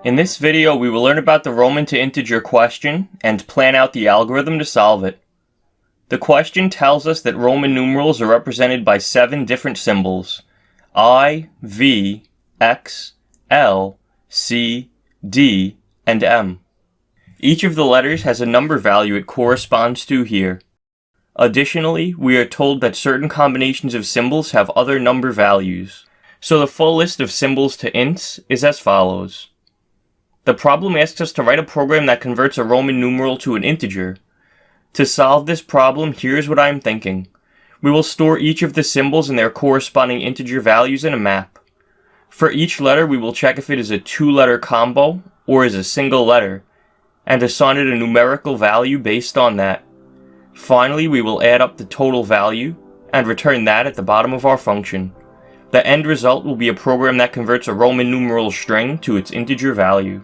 In this video, we will learn about the Roman to integer question and plan out the algorithm to solve it. The question tells us that Roman numerals are represented by 7 different symbols: I, V, X, L, C, D, and M. Each of the letters has a number value it corresponds to here. Additionally, we are told that certain combinations of symbols have other number values. So the full list of symbols to ints is as follows. The problem asks us to write a program that converts a Roman numeral to an integer. To solve this problem, here's what I'm thinking. We will store each of the symbols and their corresponding integer values in a map. For each letter, we will check if it is a 2-letter combo or is a single letter, and assign it a numerical value based on that. Finally, we will add up the total value and return that at the bottom of our function. The end result will be a program that converts a Roman numeral string to its integer value.